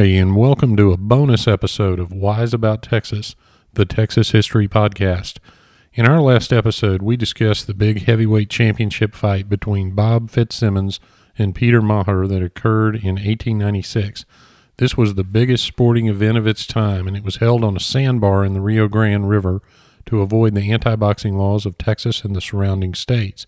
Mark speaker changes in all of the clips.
Speaker 1: Howdy, and welcome to a bonus episode of Wise About Texas, the Texas History Podcast. In our last episode, we discussed the big heavyweight championship fight between Bob Fitzsimmons and Peter Maher that occurred in 1896. This was the biggest sporting event of its time, and it was held on a sandbar in the Rio Grande River to avoid the anti-boxing laws of Texas and the surrounding states.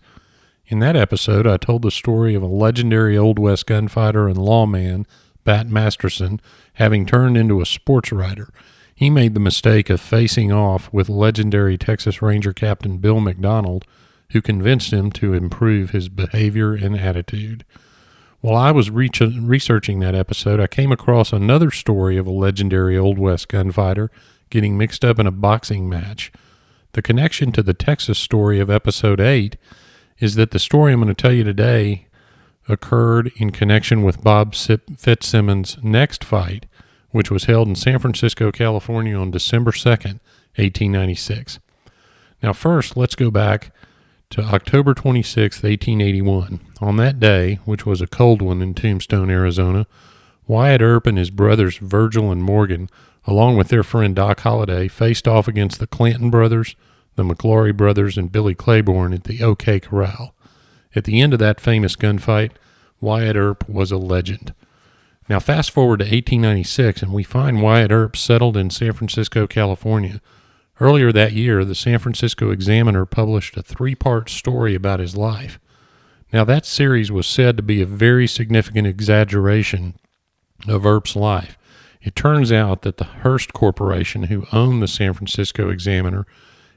Speaker 1: In that episode, I told the story of a legendary Old West gunfighter and lawman, Bat Masterson, having turned into a sports writer. He made the mistake of facing off with legendary Texas Ranger Captain Bill McDonald, who convinced him to improve his behavior and attitude. While I was researching that episode, I came across another story of a legendary Old West gunfighter getting mixed up in a boxing match. The connection to the Texas story of episode 8 is that the story I'm going to tell you today occurred in connection with Bob Fitzsimmons' next fight, which was held in San Francisco, California on December 2nd, 1896. Now first, let's go back to October 26, 1881. On that day, which was a cold one in Tombstone, Arizona, Wyatt Earp and his brothers Virgil and Morgan, along with their friend Doc Holliday, faced off against the Clanton brothers, the McClory brothers, and Billy Claiborne at the OK Corral. At the end of that famous gunfight, Wyatt Earp was a legend. Now fast forward to 1896, and we find Wyatt Earp settled in San Francisco, California. Earlier that year, the San Francisco Examiner published a 3-part story about his life. Now that series was said to be a very significant exaggeration of Earp's life. It turns out that the Hearst Corporation, who owned the San Francisco Examiner,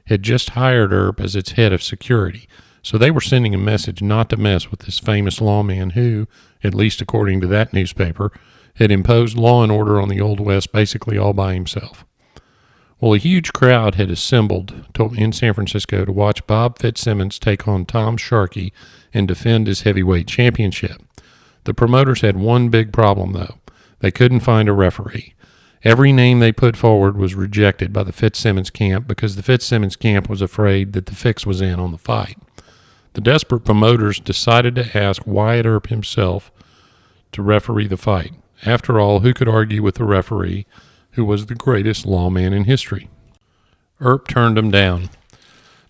Speaker 1: had just hired Earp as its head of security. So they were sending a message not to mess with this famous lawman who, at least according to that newspaper, had imposed law and order on the Old West basically all by himself. Well, a huge crowd had assembled in San Francisco to watch Bob Fitzsimmons take on Tom Sharkey and defend his heavyweight championship. The promoters had one big problem, though. They couldn't find a referee. Every name they put forward was rejected by the Fitzsimmons camp because the Fitzsimmons camp was afraid that the fix was in on the fight. The desperate promoters decided to ask Wyatt Earp himself to referee the fight. After all, who could argue with the referee, who was the greatest lawman in history? Earp turned him down,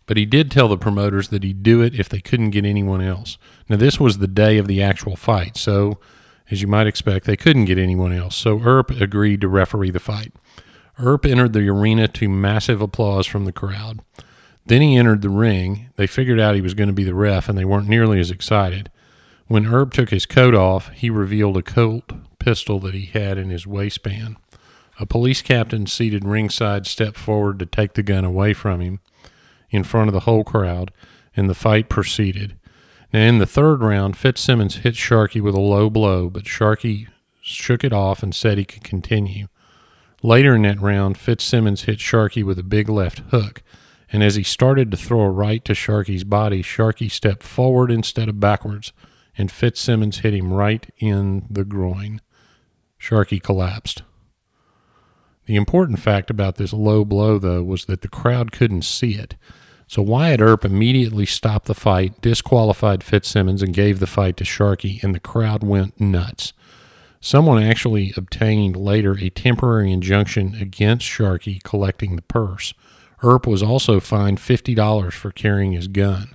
Speaker 1: but he did tell the promoters that he'd do it if they couldn't get anyone else. Now, this was the day of the actual fight, so as you might expect, they couldn't get anyone else, so Earp agreed to referee the fight. Earp entered the arena to massive applause from the crowd. Then he entered the ring. They figured out he was going to be the ref, and they weren't nearly as excited. When Earp took his coat off, he revealed a Colt pistol that he had in his waistband. A police captain seated ringside stepped forward to take the gun away from him in front of the whole crowd, and the fight proceeded. Now, in the third round, Fitzsimmons hit Sharkey with a low blow, but Sharkey shook it off and said he could continue. Later in that round, Fitzsimmons hit Sharkey with a big left hook, and as he started to throw a right to Sharkey's body, Sharkey stepped forward instead of backwards, and Fitzsimmons hit him right in the groin. Sharkey collapsed. The important fact about this low blow, though, was that the crowd couldn't see it. So Wyatt Earp immediately stopped the fight, disqualified Fitzsimmons, and gave the fight to Sharkey, and the crowd went nuts. Someone actually obtained later a temporary injunction against Sharkey collecting the purse. Earp was also fined $50 for carrying his gun.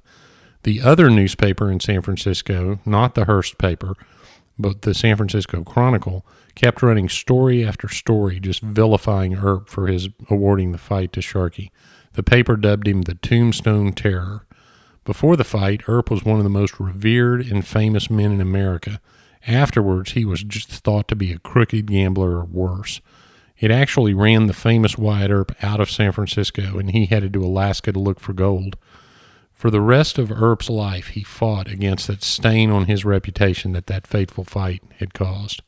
Speaker 1: The other newspaper in San Francisco, not the Hearst paper, but the San Francisco Chronicle, kept running story after story just vilifying Earp for his awarding the fight to Sharkey. The paper dubbed him the Tombstone Terror. Before the fight, Earp was one of the most revered and famous men in America. Afterwards, he was just thought to be a crooked gambler or worse. It actually ran the famous Wyatt Earp out of San Francisco, and he headed to Alaska to look for gold. For the rest of Earp's life, he fought against that stain on his reputation that fateful fight had caused.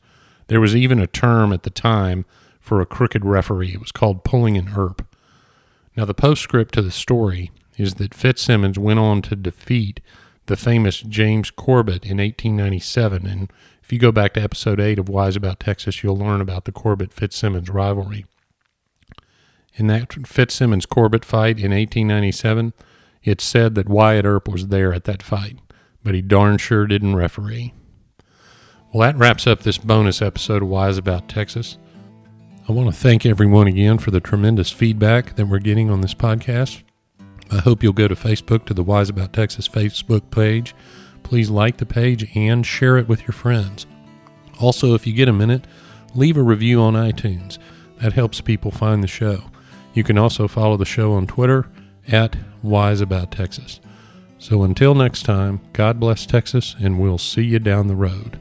Speaker 1: There was even a term at the time for a crooked referee. It was called pulling an Earp. Now, the postscript to the story is that Fitzsimmons went on to defeat the famous James Corbett in 1897, and if you go back to episode 8 of Wise About Texas, you'll learn about the Corbett-Fitzsimmons rivalry. In that Fitzsimmons-Corbett fight in 1897, it's said that Wyatt Earp was there at that fight, but he darn sure didn't referee. Well, that wraps up this bonus episode of Wise About Texas. I want to thank everyone again for the tremendous feedback that we're getting on this podcast. I hope you'll go to Facebook to the Wise About Texas Facebook page. Please like the page and share it with your friends. Also, if you get a minute, leave a review on iTunes. That helps people find the show. You can also follow the show on Twitter at Wise About Texas. So until next time, God bless Texas, and we'll see you down the road.